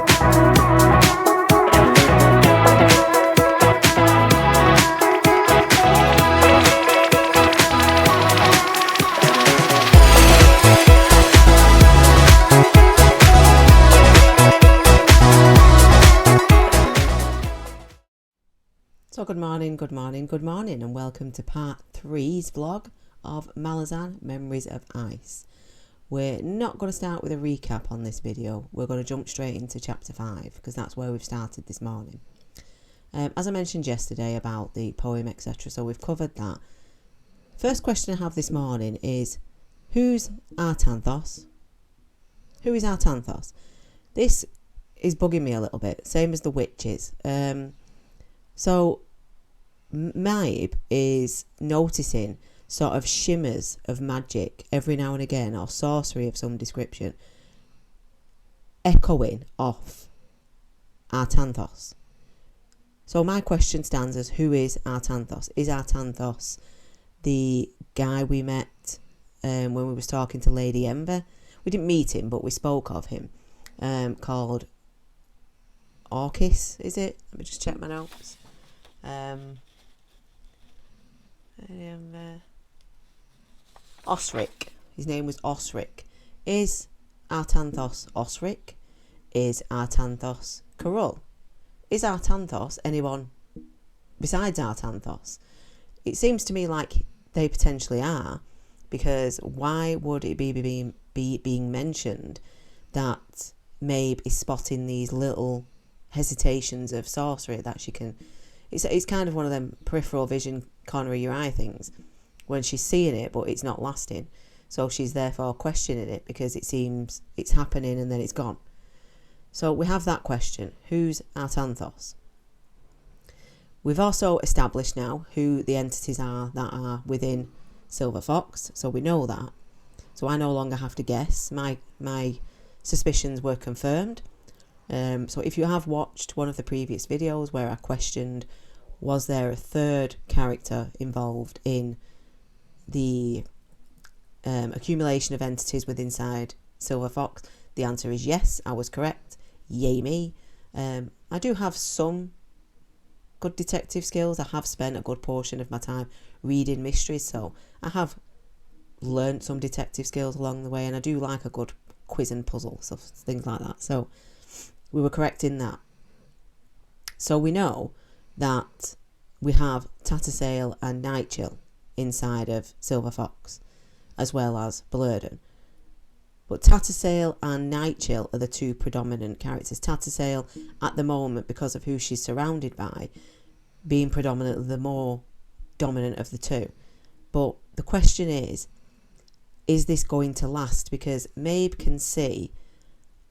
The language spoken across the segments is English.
So good morning, and welcome to part 3's vlog of Malazan Memories of Ice. We're not going to start with a recap on this video. We're going to jump straight into chapter 5 because that's where we've started this morning. As I mentioned yesterday about the poem, etc., so we've covered that. First question I have this morning is, who's Artanthos? Who is Artanthos? This is bugging me a little bit, same as the witches. So Maib is noticing sort of shimmers of magic every now and again, or sorcery of some description, echoing off Artanthos. So my question stands as, who is Artanthos? Is Artanthos the guy we met when we was talking to Lady Ember? We didn't meet him, but we spoke of him, called Orcus, is it? Let me just check my notes. Osric. His name was Osric. Is Artanthos Osric? Is Artanthos Carol? Is Artanthos anyone besides Artanthos? It seems to me like they potentially are, because why would it be being mentioned that Maib is spotting these little hesitations of sorcery that she can... It's kind of one of them peripheral vision, corner of your eye things, when she's seeing it but it's not lasting. So she's therefore questioning it because it seems it's happening and then it's gone. So we have that question. Who's Artanthos? We've also established now who the entities are that are within Silver Fox. So we know that. So I no longer have to guess. My suspicions were confirmed. So if you have watched one of the previous videos where I questioned, was there a third character involved in the accumulation of entities within inside Silver Fox, the answer is yes, I was correct. Yay me. I do have some good detective skills. I have spent a good portion of my time reading mysteries, so I have learnt some detective skills along the way, and I do like a good quiz and puzzle, so things like that. So we were correct in that. So we know that we have Tattersail and Nightchill inside of Silver Fox, as well as Blurden. But Tattersail and Nightchill are the two predominant characters. Tattersail, at the moment, because of who she's surrounded by, being predominantly the more dominant of the two. But the question is this going to last? Because Maib can see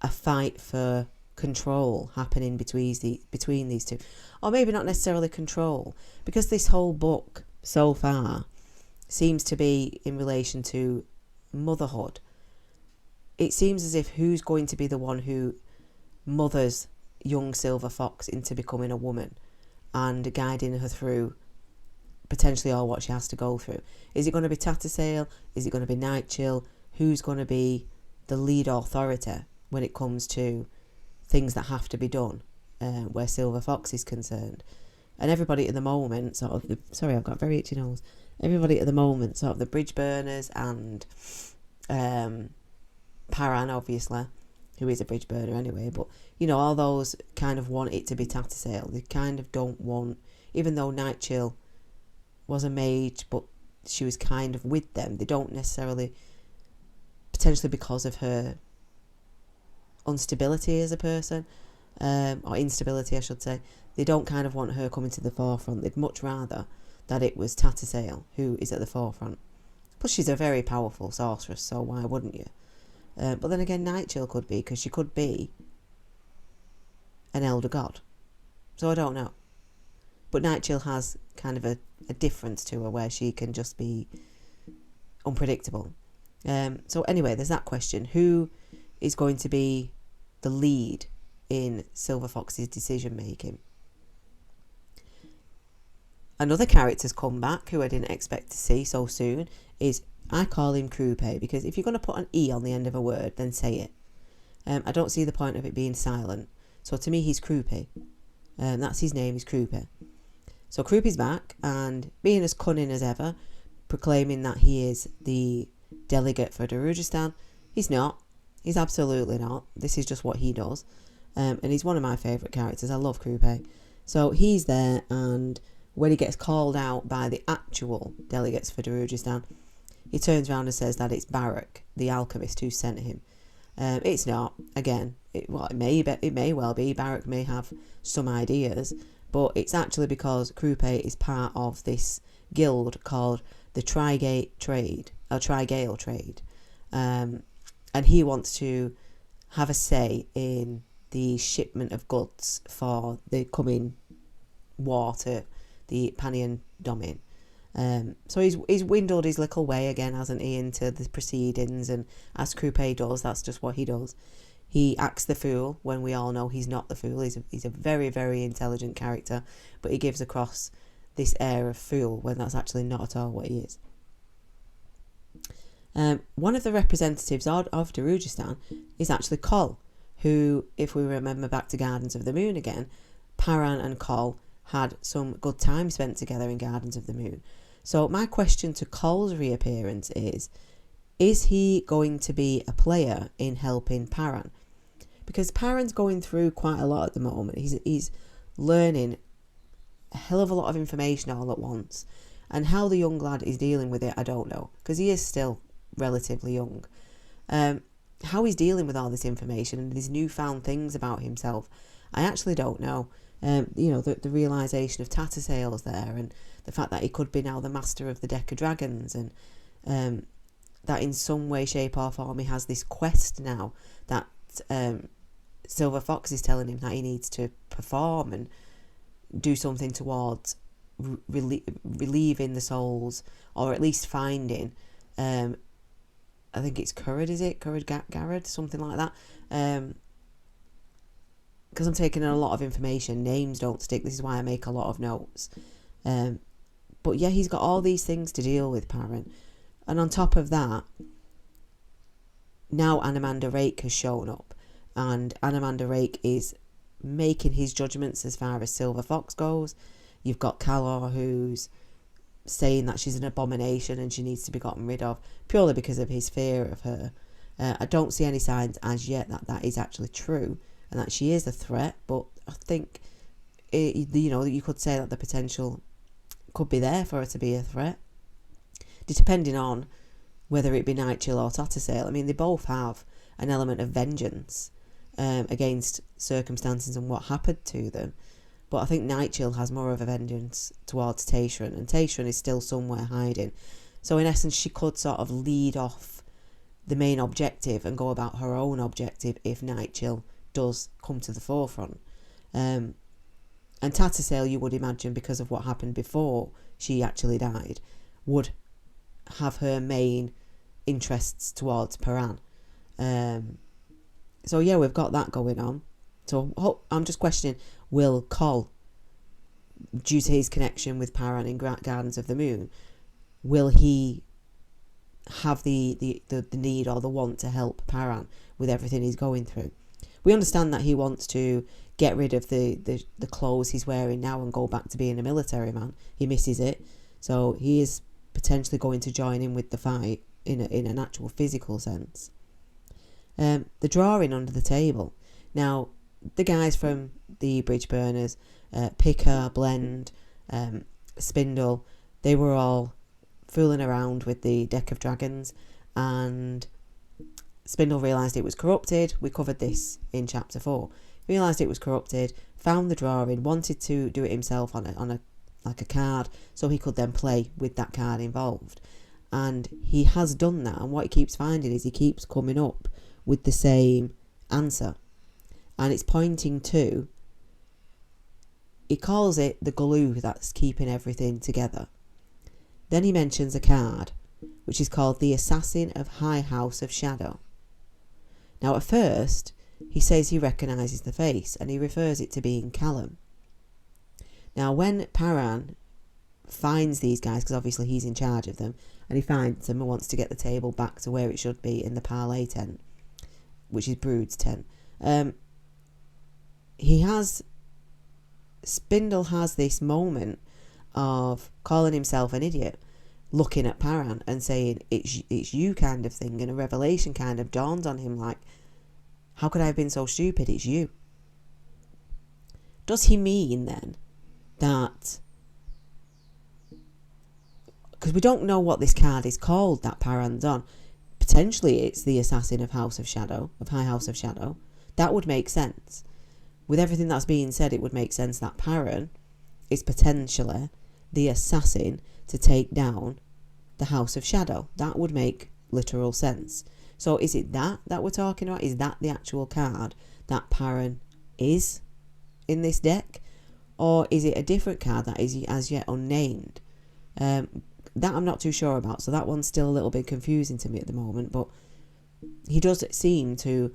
a fight for control happening between these two, or maybe not necessarily control, because this whole book so far seems to be in relation to motherhood. It seems as if who's going to be the one who mothers young Silver Fox into becoming a woman and guiding her through potentially all what she has to go through. Is it going to be Tattersail? Is it going to be Nightchill? Who's going to be the lead authority when it comes to things that have to be done, where Silver Fox is concerned? And everybody at the moment, sort of, sorry, I've got a very itchy nose. Everybody at the moment, sort of the bridge burners and Paran, obviously, who is a bridge burner anyway, but, you know, all those kind of want it to be Tattersail. They kind of don't want, even though Nightchill was a mage, but she was kind of with them, they don't necessarily, potentially because of her instability as a person, or instability I should say, they don't kind of want her coming to the forefront. They'd much rather that it was Tattersail who is at the forefront. Plus she's a very powerful sorceress, so why wouldn't you? But then again, Nightchill could be, because she could be an elder god, so I don't know. But Nightchill has kind of a difference to her where she can just be unpredictable. So anyway, there's that question. Who is going to be the lead in Silver Fox's decision making? Another character's come back who I didn't expect to see so soon is, I call him Croupe, because if you're going to put an E on the end of a word, then say it. I don't see the point of it being silent. So to me, he's Croupy. That's his name, is Croupy. So Croupy's back, and being as cunning as ever, proclaiming that he is the delegate for Darujistan. He's not. He's absolutely not. This is just what he does. And he's one of my favourite characters. I love Croupy. So he's there, and when he gets called out by the actual delegates for Darujistan, he turns around and says that it's Barak, the alchemist, who sent him. It's not. Again, it may well be. Barak may have some ideas, but it's actually because Croupy is part of this guild called the Trigale Trade, and he wants to have a say in the shipment of goods for the coming war to the Panian domain. So he's windled his little way again, hasn't he, into the proceedings, and as Croupy does, that's just what he does. He acts the fool when we all know he's not the fool. He's a very, very intelligent character, but he gives across this air of fool when that's actually not at all what he is. One of the representatives of Darujistan is actually Kol, who, if we remember back to Gardens of the Moon again, Paran and Kol had some good time spent together in Gardens of the Moon. So my question to Kol's reappearance is he going to be a player in helping Paran? Because Paran's going through quite a lot at the moment. He's learning a hell of a lot of information all at once. And how the young lad is dealing with it, I don't know, because he is still relatively young. How he's dealing with all this information and these newfound things about himself, I actually don't know. The realisation of Tattersall's there, and the fact that he could be now the master of the deck of dragons, and that in some way, shape or form he has this quest now that Silver Fox is telling him that he needs to perform and do something towards relieving the souls, or at least finding, I think it's Currid, is it? Garrod, something like that. Because I'm taking in a lot of information, names don't stick, this is why I make a lot of notes. But yeah, he's got all these things to deal with, Paran. And on top of that, now Anamanda Rake has shown up, and Anamanda Rake is making his judgments as far as Silver Fox goes. You've got Calor, who's saying that she's an abomination and she needs to be gotten rid of, purely because of his fear of her. I don't see any signs as yet that is actually true, and that she is a threat, but I think, you could say that the potential could be there for her to be a threat, depending on whether it be Nightchill or Tattersall. I mean, they both have an element of vengeance against circumstances and what happened to them, but I think Nightchill has more of a vengeance towards Tayshran, and Tayshran is still somewhere hiding. So in essence, she could sort of lead off the main objective and go about her own objective if Nightchill does come to the forefront. And Tattersall, you would imagine, because of what happened before she actually died, would have her main interests towards Paran. So yeah, we've got that going on. So I'm just questioning, will Kol, due to his connection with Paran in Gardens of the Moon, will he have the need or the want to help Paran with everything he's going through? We understand that he wants to get rid of the clothes he's wearing now and go back to being a military man. He misses it, so he is potentially going to join in with the fight in an actual physical sense. The drawing under the table. Now, the guys from the Bridge Burners, Picker, Blend, Spindle, they were all fooling around with the deck of dragons, and Spindle realised it was corrupted. We covered this in chapter 4. Realised it was corrupted, found the drawing, wanted to do it himself on a card, so he could then play with that card involved. And he has done that, and what he keeps finding is he keeps coming up with the same answer. And it's pointing to, he calls it the glue that's keeping everything together. Then he mentions a card, which is called the Assassin of High House of Shadow. Now at first, he says he recognises the face, and he refers it to being Callum. Now when Paran finds these guys, because obviously he's in charge of them, and he finds them and wants to get the table back to where it should be in the parlay tent, which is Brood's tent, he Spindle has this moment of calling himself an idiot, looking at Paran and saying, it's you kind of thing, and a revelation kind of dawns on him like, how could I have been so stupid? It's you. Does he mean then that, because we don't know what this card is called that Paran's on, potentially it's the assassin of High House of Shadow. That would make sense. With everything that's being said, it would make sense that Paran is potentially the assassin to take down the House of Shadow. That would make literal sense. So is it that we're talking about? Is that the actual card that Paran is in this deck? Or is it a different card that is as yet unnamed? That I'm not too sure about. So that one's still a little bit confusing to me at the moment. But he does seem to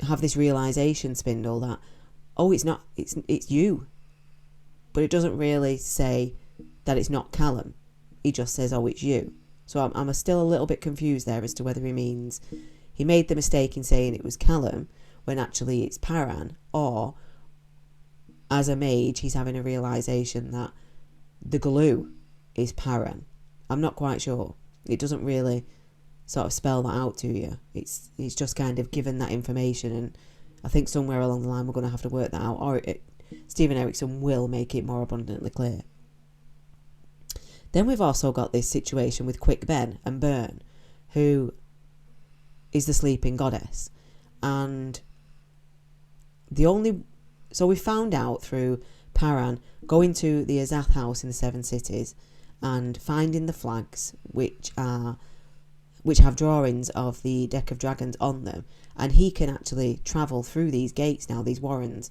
have this realisation, Spindle, that, oh, it's you. But it doesn't really say that it's not Callum. He just says, oh, it's you. So I'm still a little bit confused there as to whether he means he made the mistake in saying it was Callum when actually it's Paran, or as a mage he's having a realisation that the glue is Paran. I'm not quite sure. It doesn't really sort of spell that out to you. It's just kind of given that information, and I think somewhere along the line we're going to have to work that out, or Stephen Erickson will make it more abundantly clear. Then we've also got this situation with Quick Ben and Byrne, who is the sleeping goddess. And so we found out through Paran going to the Azath house in the Seven Cities and finding the flags which have drawings of the deck of dragons on them, and he can actually travel through these gates now, these warrens,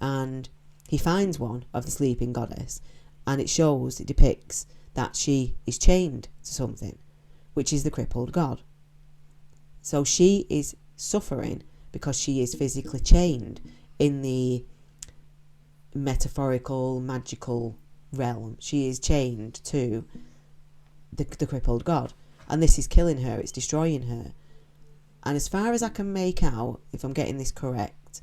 and he finds one of the sleeping goddess, and it depicts that she is chained to something, which is the crippled god. So she is suffering because she is physically chained in the metaphorical, magical realm. She is chained to the crippled god, and this is killing her, it's destroying her. And as far as I can make out, if I'm getting this correct,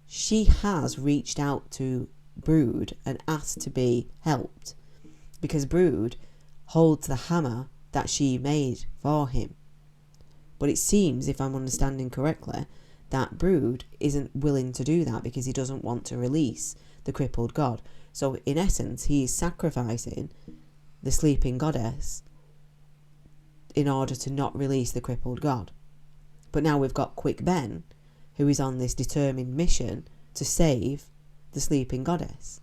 she has reached out to Brood and asked to be helped, because Brood holds the hammer that she made for him. But it seems, if I'm understanding correctly, that Brood isn't willing to do that because he doesn't want to release the crippled god. So in essence, he is sacrificing the sleeping goddess in order to not release the crippled god. But now we've got Quick Ben, who is on this determined mission to save the sleeping goddess.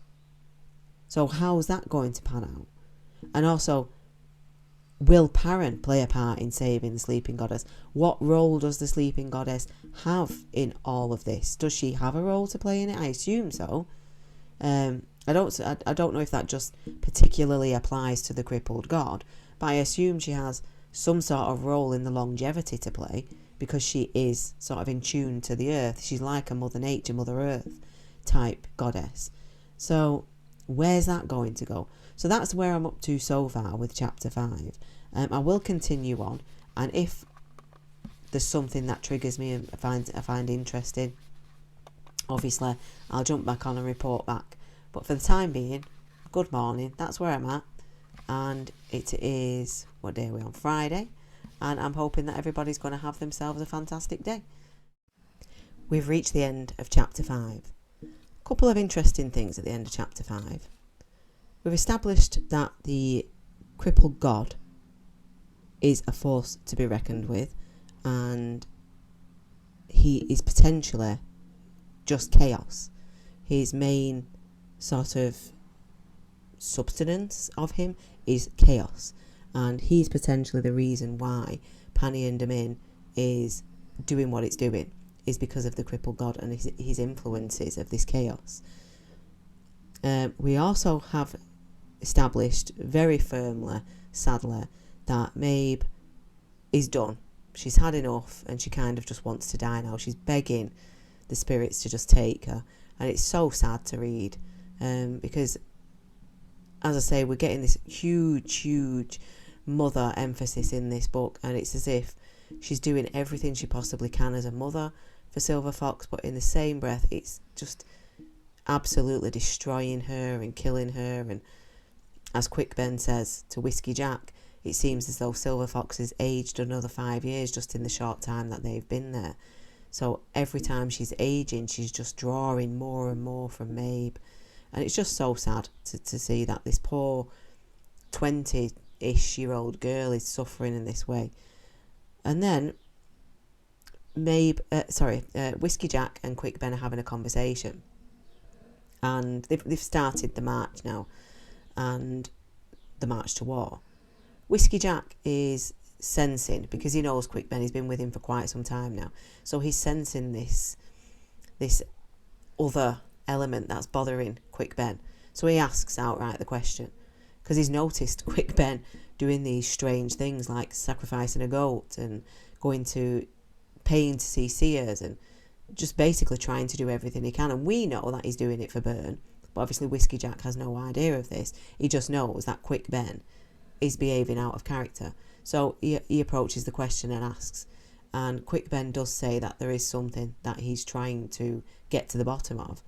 So how's that going to pan out? And also, will Paran play a part in saving the sleeping goddess? What role does the sleeping goddess have in all of this? Does she have a role to play in it? I assume so. I don't know if that just particularly applies to the crippled god, but I assume she has some sort of role in the longevity to play, because she is sort of in tune to the earth. She's like a Mother Nature, Mother Earth type goddess. So where's that going to go? So that's where I'm up to so far with chapter 5. I will continue on, and if there's something that triggers me and I find interesting, obviously I'll jump back on and report back. But for the time being, good morning, that's where I'm at. And it is, what day are we on? Friday. And I'm hoping that everybody's going to have themselves a fantastic day. We've reached the end of chapter 5. A couple of interesting things at the end of chapter 5. We've established that the crippled god is a force to be reckoned with, and he is potentially just chaos. His main sort of substance of him is chaos, and he's potentially the reason why Pani and Damin is doing what it's doing, is because of the crippled god and his influences of this chaos. We also have established very firmly, sadly, that Mabe is done. She's had enough and she kind of just wants to die now. She's begging the spirits to just take her, and it's so sad to read, because, as I say, we're getting this huge mother emphasis in this book, and it's as if she's doing everything she possibly can as a mother for Silver Fox, but in the same breath, it's just absolutely destroying her and killing her. And as Quick Ben says to Whiskey Jack, it seems as though Silver Fox has aged another 5 years just in the short time that they've been there. So every time she's aging, she's just drawing more and more from Mabe. And it's just so sad to see that this poor 20-ish-year-old girl is suffering in this way. And then Whiskey Jack and Quick Ben are having a conversation. And they've started the march now. And the march to war. Whiskey Jack is sensing, because he knows Quick Ben, he's been with him for quite some time now. So he's sensing this other element that's bothering Quick Ben. So he asks outright the question, because he's noticed Quick Ben doing these strange things like sacrificing a goat and going to paying to see seers and just basically trying to do everything he can. And we know that he's doing it for Burn, but obviously Whiskey Jack has no idea of this. He just knows that Quick Ben is behaving out of character. So he approaches the question and asks, and Quick Ben does say that there is something that he's trying to get to the bottom of.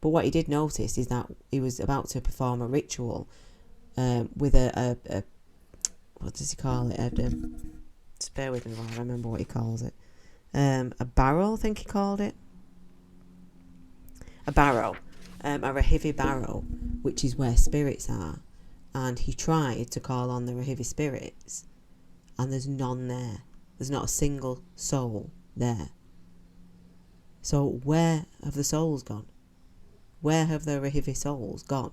But what he did notice is that he was about to perform a ritual with a what does he call it? Just bear with me while I remember what he calls it. A barrow, I think he called it. A barrow. A Rahivi barrow, which is where spirits are. And he tried to call on the Rahivi spirits, and there's none there. There's not a single soul there. So where have the souls gone? Where have the Rahivi souls gone?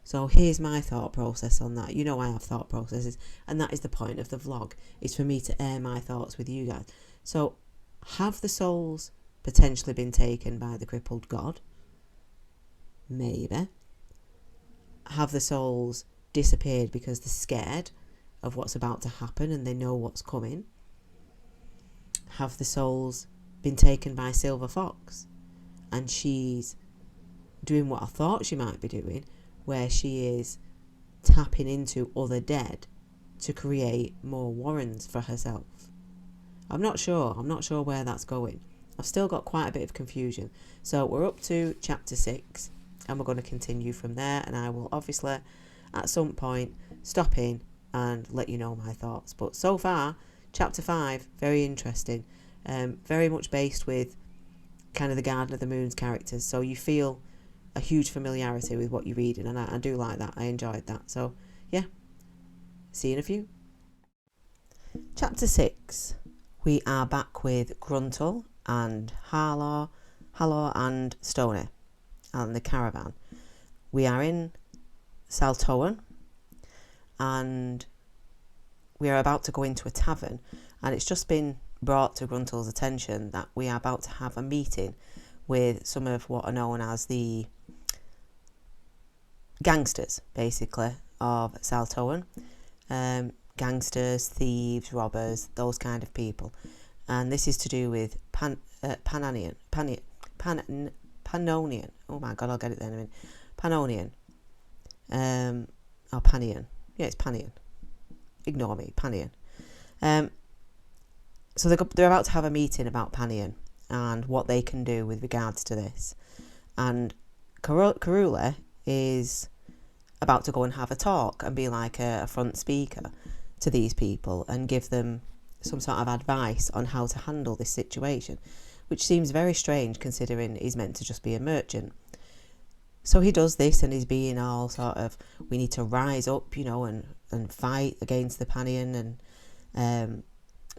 So here's my thought process on that. You know I have thought processes, and that is the point of the vlog, is for me to air my thoughts with you guys. So have the souls potentially been taken by the crippled god? Maybe. Have the souls disappeared because they're scared of what's about to happen and they know what's coming? Have the souls been taken by Silver Fox and she's doing what I thought she might be doing, where she is tapping into other dead to create more warrens for herself? I'm not sure where that's going. I've still got quite a bit of confusion. So we're up to chapter 6. And we're going to continue from there, and I will obviously at some point stop in and let you know my thoughts. But so far, chapter 5, very interesting, very much based with kind of the Garden of the Moon's characters, so you feel a huge familiarity with what you're reading, and I do like that. I enjoyed that. So yeah, see you in a few. Chapter 6, we are back with Gruntle and Halor and Stoney and the caravan. We are in Saltoan, and we are about to go into a tavern, and it's just been brought to Gruntle's attention that we are about to have a meeting with some of what are known as the gangsters, basically, of Saltoan. Gangsters, thieves, robbers, those kind of people. And this is to do with Pannonian. Oh my god, I'll get it then in a minute. Pannonian. Or Panion. Yeah, it's Panion. Ignore me, Panion. So they're about to have a meeting about Panion and what they can do with regards to this. And Karula is about to go and have a talk and be like a front speaker to these people and give them some sort of advice on how to handle this situation, which seems very strange considering he's meant to just be a merchant. So he does this, and he's being all sort of, we need to rise up, you know, and fight against the Panion and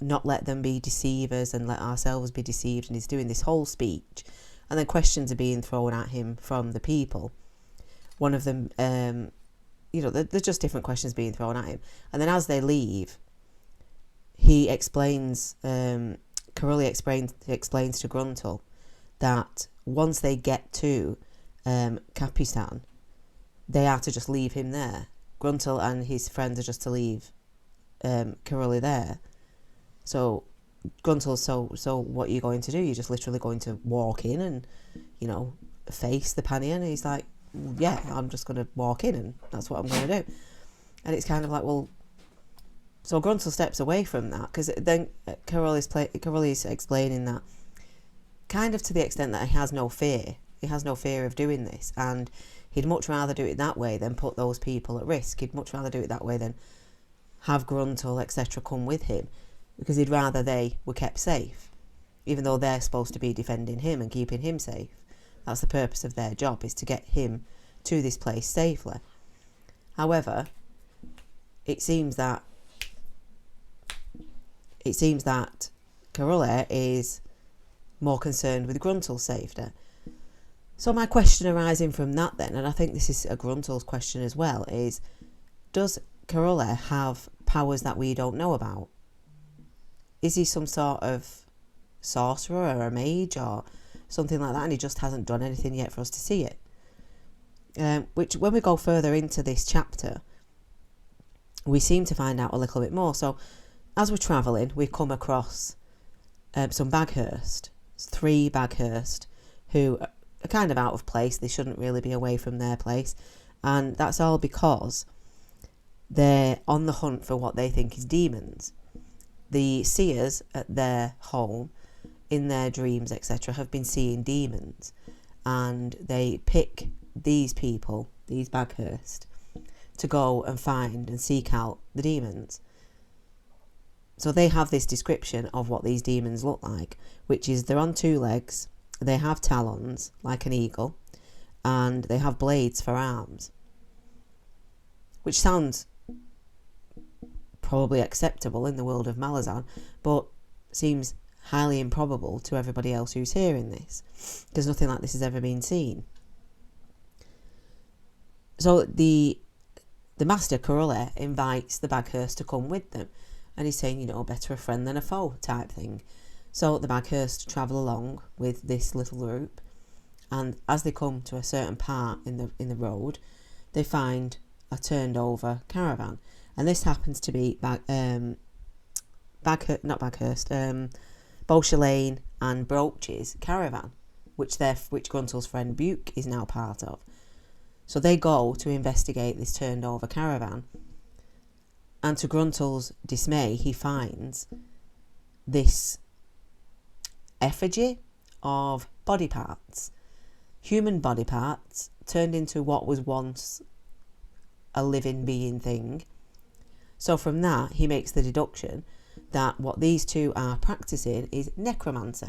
not let them be deceivers and let ourselves be deceived. And he's doing this whole speech, and then questions are being thrown at him from the people. One of them, you know, there's just different questions being thrown at him. And then as they leave, he explains, Karuli explains to Gruntle that once they get to Capistan, they are to just leave him there. Gruntle and his friends are just to leave Karuli there. So Gruntle's, so what are you going to do? You're just literally going to walk in and, you know, face the Panion? And he's like, yeah, I'm just going to walk in and that's what I'm going to do. And it's kind of like, well, So Gruntle steps away from that, because then Carol is explaining that kind of to the extent that he has no fear. He has no fear of doing this, and he'd much rather do it that way than put those people at risk. He'd much rather do it that way than have Gruntle, etc., come with him, because he'd rather they were kept safe, even though they're supposed to be defending him and keeping him safe. That's the purpose of their job, is to get him to this place safely. However, it seems that Carola is more concerned with Gruntle's safety. So my question arising from that then, and I think this is a Gruntle's question as well, is does Carola have powers that we don't know about? Is he some sort of sorcerer or a mage or something like that, and he just hasn't done anything yet for us to see it? Which, when we go further into this chapter, we seem to find out a little bit more. So as we're travelling, we come across some Baghurst, 3 Baghurst, who are kind of out of place. They shouldn't really be away from their place, and that's all because they're on the hunt for what they think is demons. The seers at their home, in their dreams, etc., have been seeing demons, and they pick these people, these Baghurst, to go and find and seek out the demons. So they have this description of what these demons look like, which is they're on 2 legs, they have talons like an eagle, and they have blades for arms, which sounds probably acceptable in the world of Malazan, but seems highly improbable to everybody else who's hearing this, because nothing like this has ever been seen. So the master, Carola, invites the Baghurst to come with them, and he's saying, better a friend than a foe type thing. So the Baghurst travel along with this little group, and as they come to a certain part in the road, they find a turned over caravan, and this happens to be Beauchelane and Broach's caravan, which Gruntle's friend Buke is now part of. So they go to investigate this turned over caravan, and to Gruntle's dismay, he finds this effigy of body parts, human body parts turned into what was once a living being thing. So from that, he makes the deduction that what these two are practicing is necromancy.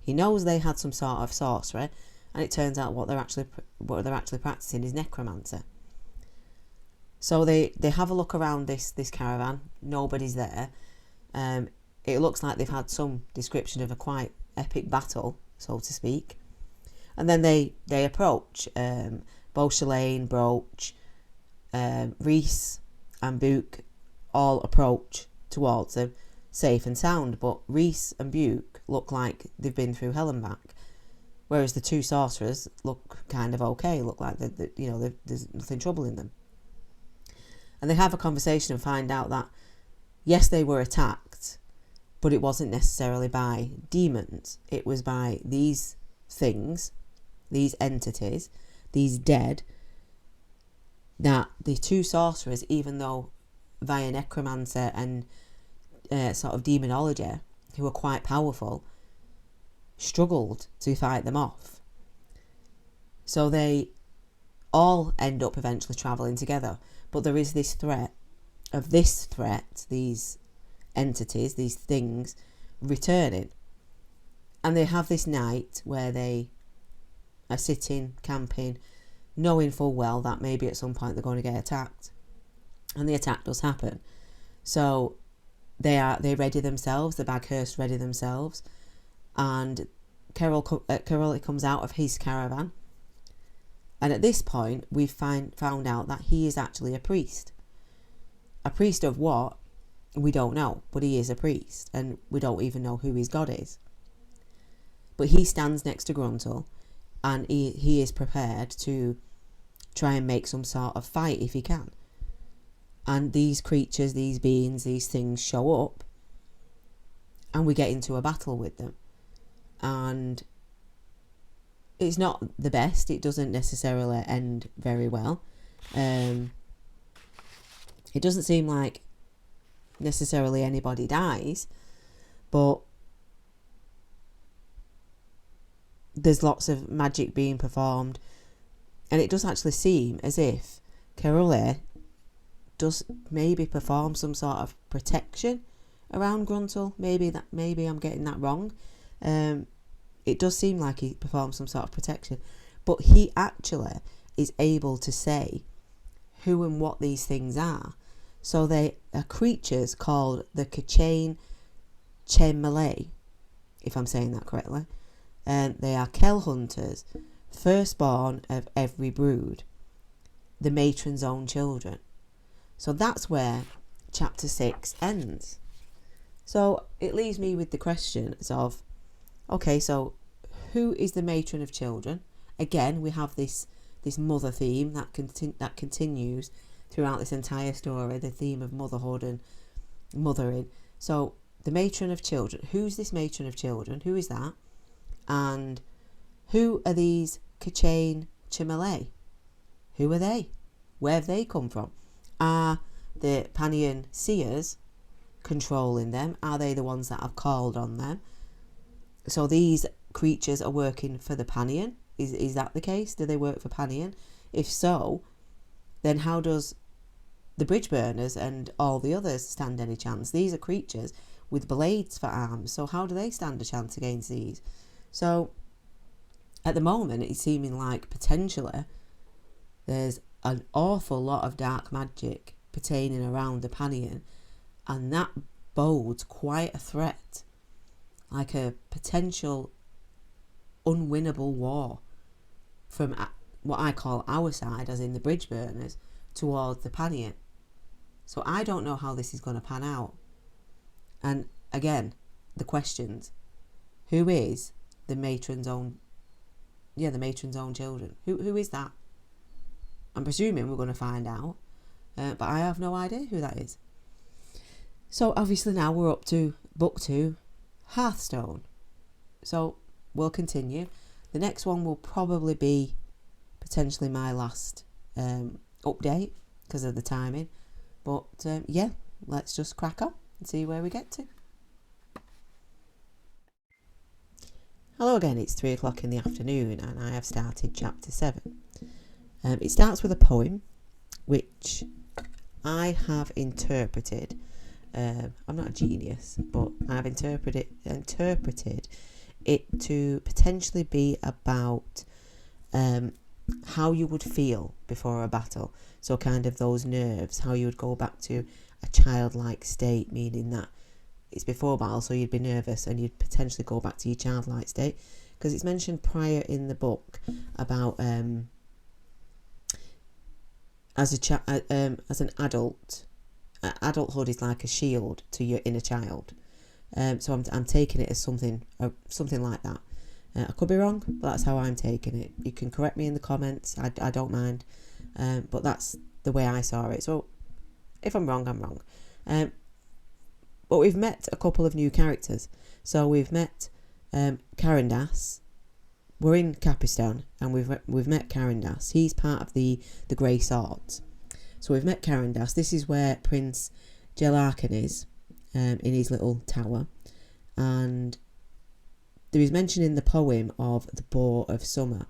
He knows they had some sort of sorcery, and it turns out what they're actually practicing is necromancy. So they have a look around this caravan. Nobody's there. It looks like they've had some description of a quite epic battle, so to speak. And then they approach Beauchelane, Broach, Reese and Buke all approach towards them, safe and sound. But Reese and Buke look like they've been through hell and back, whereas the 2 sorcerers look kind of okay, look like there's nothing troubling them. And they have a conversation and find out that, yes, they were attacked, but it wasn't necessarily by demons. It was by these things, these entities, these dead, that the 2 sorcerers, even though via necromancy and sort of demonology, who were quite powerful, struggled to fight them off. So they all end up eventually travelling together. But there is this threat, these entities, these things, returning. And they have this night where they are sitting, camping, knowing full well that maybe at some point they're going to get attacked. And the attack does happen. So they ready themselves, the Baghurst ready themselves, and Carol comes out of his caravan. And at this point, we've found out that he is actually a priest. A priest of what? We don't know, but he is a priest, and we don't even know who his god is. But he stands next to Gruntle, and he is prepared to try and make some sort of fight if he can. And these creatures, these beings, these things show up, and we get into a battle with them. And it's not the best. It doesn't necessarily end very well. It doesn't seem like necessarily anybody dies, but there's lots of magic being performed, and it does actually seem as if Carole does maybe perform some sort of protection around Gruntle. Maybe I'm getting that wrong. It does seem like he performs some sort of protection, but he actually is able to say who and what these things are. So they are creatures called the Kachane Chemale, if I'm saying that correctly. And they are Kell hunters, firstborn of every brood, the matron's own children. So that's where chapter 6 ends. So it leaves me with the questions of, okay, so who is the matron of children? Again, we have this mother theme that continues throughout this entire story, the theme of motherhood and mothering. So the matron of children, who's this matron of children? Who is that? And who are these Kachane Chemale? Who are they? Where have they come from? Are the Panian seers controlling them? Are they the ones that have called on them? So these creatures are working for the Panian. Is that the case? Do they work for Panian? If so, then how does the bridge burners and all the others stand any chance? These are creatures with blades for arms, so how do they stand a chance against these? So at the moment, it's seeming like potentially there's an awful lot of dark magic pertaining around the Panian, and that bodes quite a threat, like a potential unwinnable war from what I call our side, as in the bridge burners, towards the Panian. So I don't know how this is going to pan out. And again, the questions: who is the matron's own children? Who is that? I'm presuming we're going to find out, but I have no idea who that is. So obviously now we're up to book 2, Hearthstone. So we'll continue. The next one will probably be potentially my last update because of the timing. But yeah, let's just crack on and see where we get to. Hello again, it's 3 o'clock in the afternoon and I have started chapter 7. It starts with a poem which I have interpreted. I'm not a genius, but I've interpreted it to potentially be about how you would feel before a battle. So kind of those nerves, how you would go back to a childlike state, meaning that it's before battle, so you'd be nervous and you'd potentially go back to your childlike state. Because it's mentioned prior in the book about as an adult, adulthood is like a shield to your inner child. So I'm taking it as something like that. I could be wrong, but that's how I'm taking it. You can correct me in the comments. I don't mind, but that's the way I saw it. So if I'm wrong, I'm wrong. But we've met a couple of new characters. So we've met Carandas. We're in Capistan, and we've met Carandas. He's part of the Grey Swords. So we've met Carandas. This is where Prince Jelarken is, in his little tower. And there is mention in the poem of the Boar of Summer.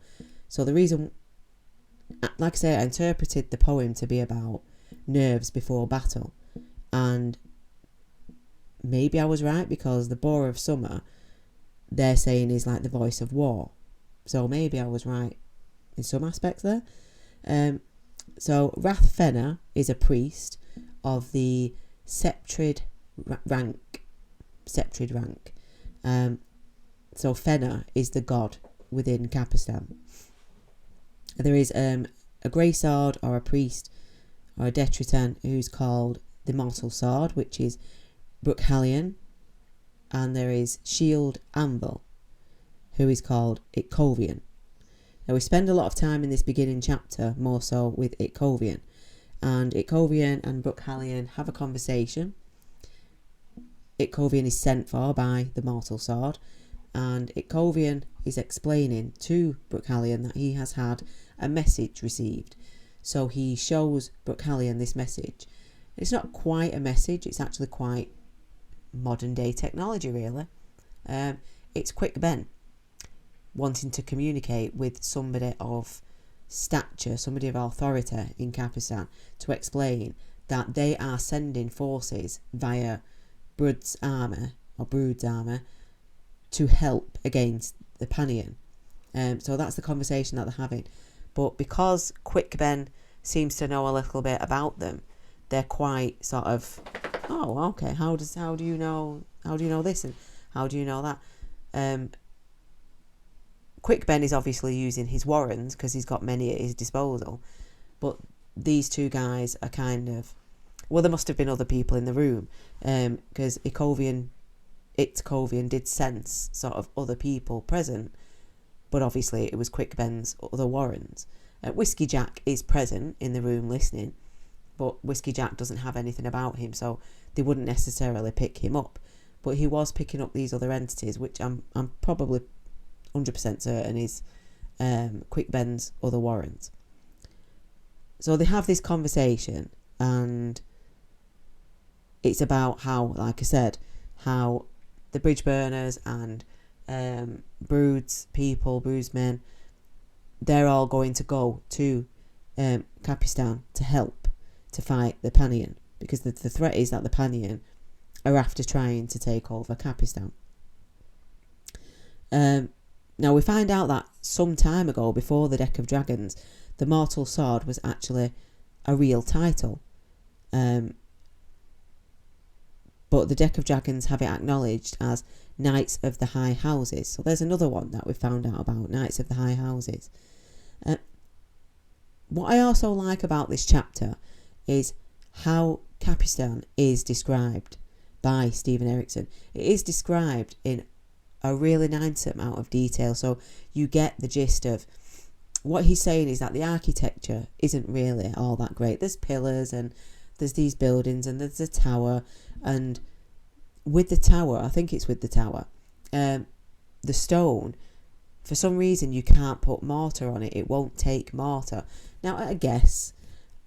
So the reason, like I say, I interpreted the poem to be about nerves before battle. And maybe I was right, because the Boar of Summer, they're saying, is like the voice of war. So maybe I was right in some aspects there. So Rathfenna is a priest of the Sceptrid rank. So Fenna is the god within Capistan. There is a grey sword or a priest or a detritan who's called the Mortal Sword, which is Bruchalion, and there is Shield Anvil, who is called Itkovian. Now we spend a lot of time in this beginning chapter more so with Itkovian, and Itkovian and Bruchalion have a conversation. Itkovian is sent for by the Mortal Sword, and Itkovian is explaining to Bruchalion that he has had a message received. So he shows Bruchalion this message, It's not quite a message, it's actually quite modern day technology, really. It's Quick Ben wanting to communicate with somebody of stature, somebody of authority in Capistan, to explain that they are sending forces via Brood's army to help against the Panion. So that's the conversation that they're having. But because Quick Ben seems to know a little bit about them, they're quite sort of, oh, okay, how do you know this and how do you know that? Quick Ben is obviously using his warrants because he's got many at his disposal, but these two guys are kind of, well, there must have been other people in the room, because Itcovian did sense sort of other people present, but obviously it was Quick Ben's other warrants. Whiskey Jack is present in the room listening, but Whiskey Jack doesn't have anything about him, so they wouldn't necessarily pick him up. But he was picking up these other entities, which I'm probably 100% certain is Quick Ben's other warrants. So they have this conversation, and it's about how, like I said, how the bridge burners and Brood's men, they're all going to go to Capistan to help to fight the Panion, because the threat is that the Panion are after trying to take over Capistan. Now we find out that some time ago, before the Deck of Dragons, the Mortal Sword was actually a real title. But the Deck of Dragons have it acknowledged as Knights of the High Houses. So there's another one that we found out about, Knights of the High Houses. What I also like about this chapter is how Capistan is described by Stephen Erickson. It is described in a really nice amount of detail, so you get the gist of what he's saying is that the architecture isn't really all that great. There's pillars and there's these buildings and there's a tower, and with the tower, I think it's with the tower, the stone, for some reason you can't put mortar on it. It won't take mortar. Now I guess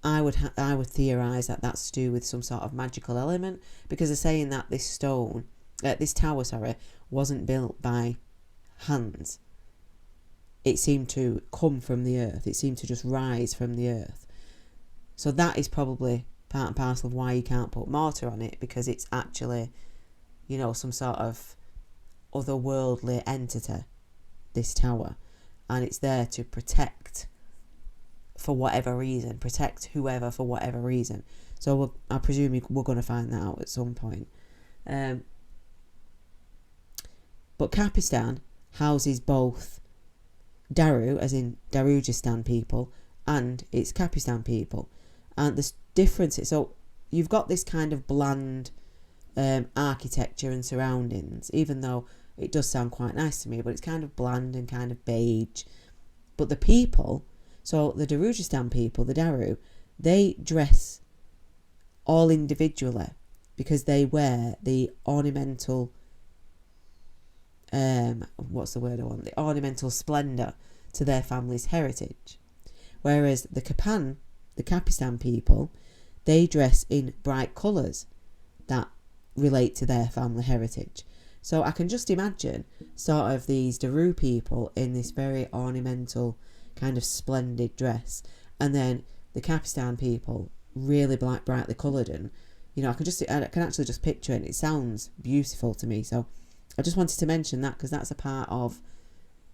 I would theorise that that's to do with some sort of magical element, because they're saying that this tower wasn't built by hands. It seemed to come from the earth. It seemed to just rise from the earth. So that is probably part and parcel of why you can't put mortar on it, because it's actually, some sort of otherworldly entity, this tower, and it's there to protect whoever for whatever reason. So I presume we're going to find that out at some point. But Capistan houses both Daru, as in Darujistan people, and its Capistan people. And the difference is, so you've got this kind of bland architecture and surroundings, even though it does sound quite nice to me, but it's kind of bland and kind of beige. But the people, so the Darujistan people, the Daru, they dress all individually because they wear the ornamental, the ornamental splendour to their family's heritage. Whereas the Capistan people, they dress in bright colours that relate to their family heritage. So I can just imagine sort of these Daru people in this very ornamental kind of splendid dress, and then the Capistan people really brightly coloured, and I can actually just picture it, and it sounds beautiful to me. So I just wanted to mention that, because that's a part of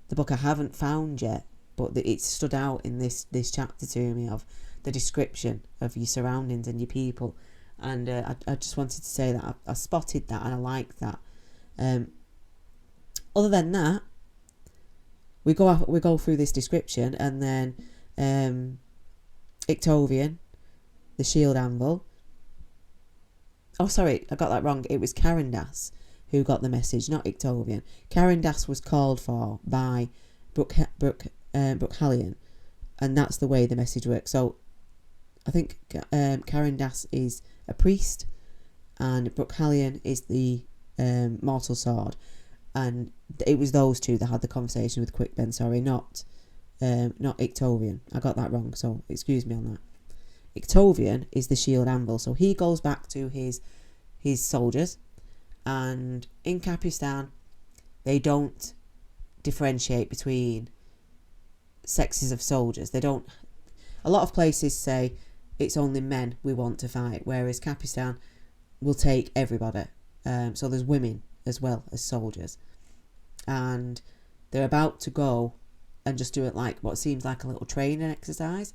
the book I haven't found yet, but it stood out in this chapter to me, of the description of your surroundings and your people. And I just wanted to say that I spotted that and I liked that. Other than that, we go through this description, and then Ictovian, the shield anvil. Oh, sorry, I got that wrong. It was Carandas who got the message, not Ictovian. Carandas was called for by Bruchhallion, and that's the way the message works. So I think Carandas is a priest, and Bruchhallion is the mortal sword, and it was those two that had the conversation with Quick Ben. Sorry, not Ictovian. I got that wrong, so excuse me on that. Ictovian is the shield anvil. So he goes back to his soldiers, and in Capistan they don't differentiate between sexes of soldiers. They don't. A lot of places say it's only men we want to fight, whereas Capistan will take everybody. So there's women as well as soldiers, and they're about to go and just do it like what seems like a little training exercise.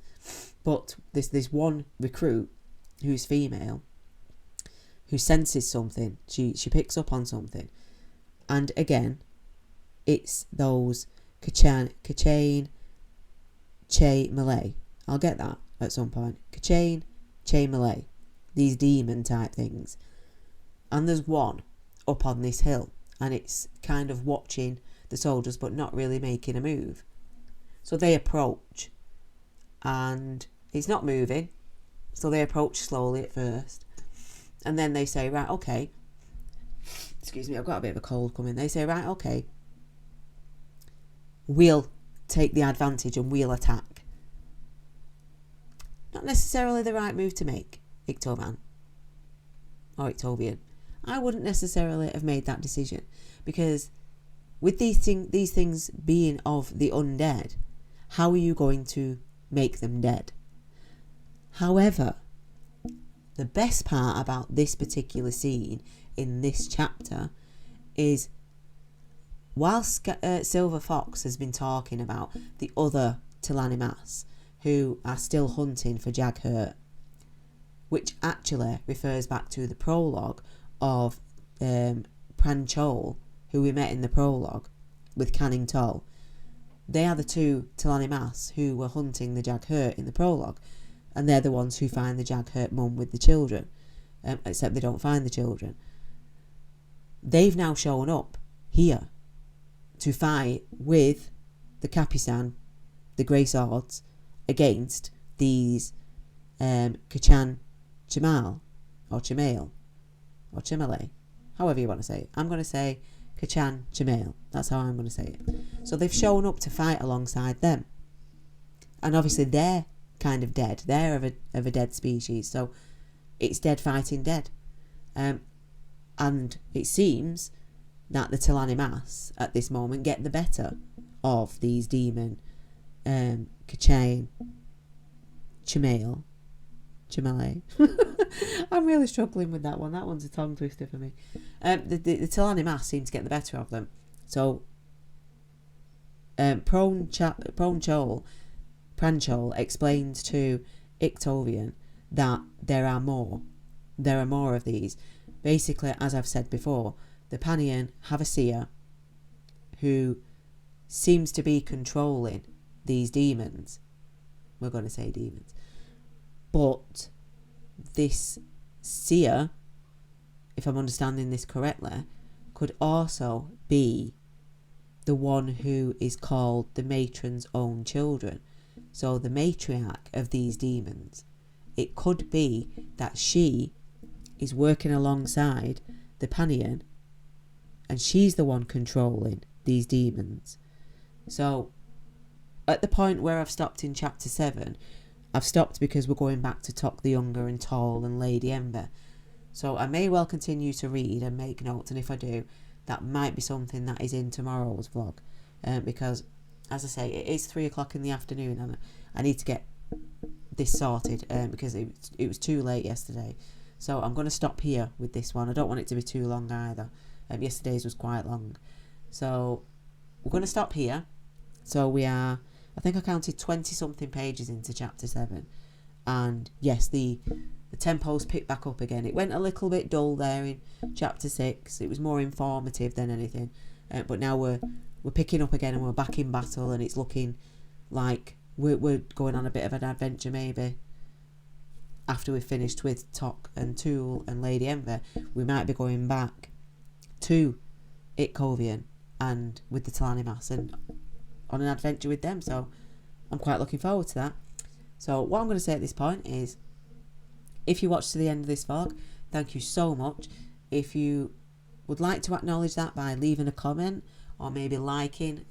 But this one recruit who's female, who senses something, she picks up on something, and again, it's those Kachane, Che Malay. I'll get that at some point. Kachane, Che Malay, these demon type things. And there's one up on this hill, and it's kind of watching the soldiers but not really making a move. So they approach, and it's not moving, so they approach slowly at first, and then they say, right, okay, excuse me, I've got a bit of a cold coming. They say, right, okay, we'll take the advantage and we'll attack. Not necessarily the right move to make, Ictovan or Ictovian. I wouldn't necessarily have made that decision, because with these things being of the undead, how are you going to make them dead? However, the best part about this particular scene in this chapter is, whilst Silver Fox has been talking about the other Tilanimas who are still hunting for Jaghurt, which actually refers back to the prologue of Pranchol, who we met in the prologue with Canning Toll. They are the two Tilanimas who were hunting the Jaghurt in the prologue, and they're the ones who find the Jaghurt mum with the children, except they don't find the children. They've now shown up here to fight with the Capisan, the Grey Swords, against these Kachan Chimal, or Chimail, or Chimale, however you want to say it. I'm going to say Kachan Chimail. That's how I'm going to say it. So they've shown up to fight alongside them. And obviously they're kind of dead. They're of a dead species. So it's dead fighting dead. And it seems that the Tilanimas at this moment get the better of these demon Kachan Chimail. Chimale. I'm really struggling with that one. That one's a tongue twister for me. The Tilanimas seem to get the better of them. So Pranchol explains to Ictovian that there are more of these. Basically, as I've said before, the Panian have a seer who seems to be controlling these demons. We're going to say demons. But this seer, if I'm understanding this correctly, could also be the one who is called the matron's own children. So the matriarch of these demons. It could be that she is working alongside the Panian, and she's the one controlling these demons. So at the point where I've stopped in chapter 7, I've stopped because we're going back to Tok the Younger and Toll and Lady Ember. So I may well continue to read and make notes, and if I do, that might be something that is in tomorrow's vlog. Because, as I say, it is 3 o'clock in the afternoon and I need to get this sorted because it was too late yesterday. So I'm going to stop here with this one. I don't want it to be too long either. Yesterday's was quite long. So we're going to stop here. So we are, I think I counted 20 something pages into chapter 7, and yes, the tempo's picked back up again. It went a little bit dull there in chapter 6. It was more informative than anything, but now we're picking up again and we're back in battle, and it's looking like we're going on a bit of an adventure. Maybe after we've finished with Tok and Tool and Lady Ember, we might be going back to Ictovian and with the Tilanimas and on an adventure with them. So I'm quite looking forward to that. So what I'm going to say at this point is, if you watched to the end of this vlog, thank you so much. If you would like to acknowledge that by leaving a comment or maybe liking,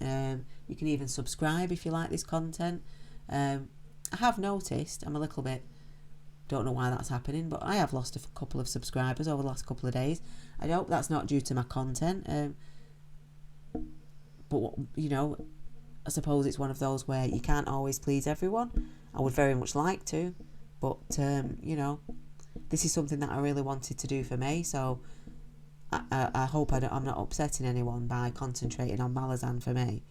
you can even subscribe if you like this content. I have noticed I'm a little bit Don't know why that's happening, but I have lost a couple of subscribers over the last couple of days. I hope that's not due to my content. But, you know, I suppose it's one of those where you can't always please everyone. I would very much like to, but, you know, this is something that I really wanted to do for May, so I hope I'm not upsetting anyone by concentrating on Malazan for May.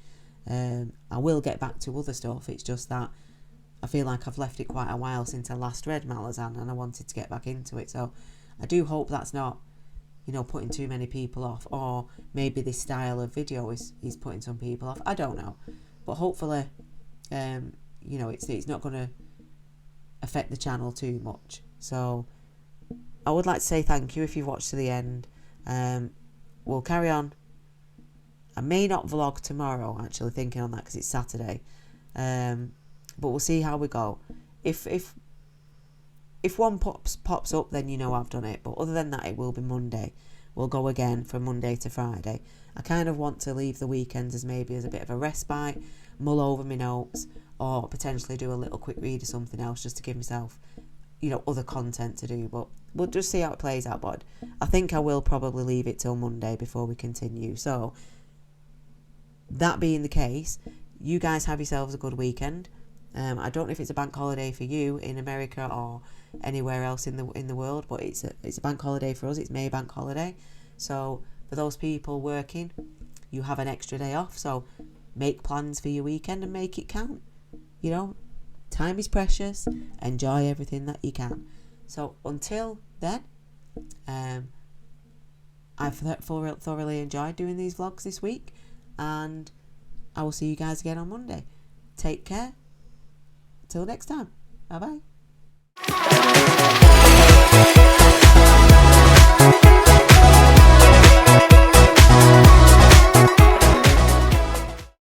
I will get back to other stuff. It's just that I feel like I've left it quite a while since I last read Malazan, and I wanted to get back into it. So I do hope that's not, you know, putting too many people off, or maybe this style of video is putting some people off. I don't know, but hopefully, you know, it's not going to affect the channel too much. So I would like to say thank you if you've watched to the end. We'll carry on. I may not vlog tomorrow, actually, thinking on that, because it's Saturday. But we'll see how we go. If one pops up, then you know I've done it. But other than that, it will be Monday. We'll go again from Monday to Friday. I kind of want to leave the weekends as maybe as a bit of a respite, mull over my notes, or potentially do a little quick read of something else just to give myself, you know, other content to do. But we'll just see how it plays out. But I think I will probably leave it till Monday before we continue. So that being the case, you guys have yourselves a good weekend. I don't know if it's a bank holiday for you in America or anywhere else in the world, but it's a bank holiday for us. It's May bank holiday. So for those people working, you have an extra day off. So make plans for your weekend and make it count. You know, time is precious. Enjoy everything that you can. So until then, I've thoroughly enjoyed doing these vlogs this week, and I will see you guys again on Monday. Take care. Till next time. Bye bye.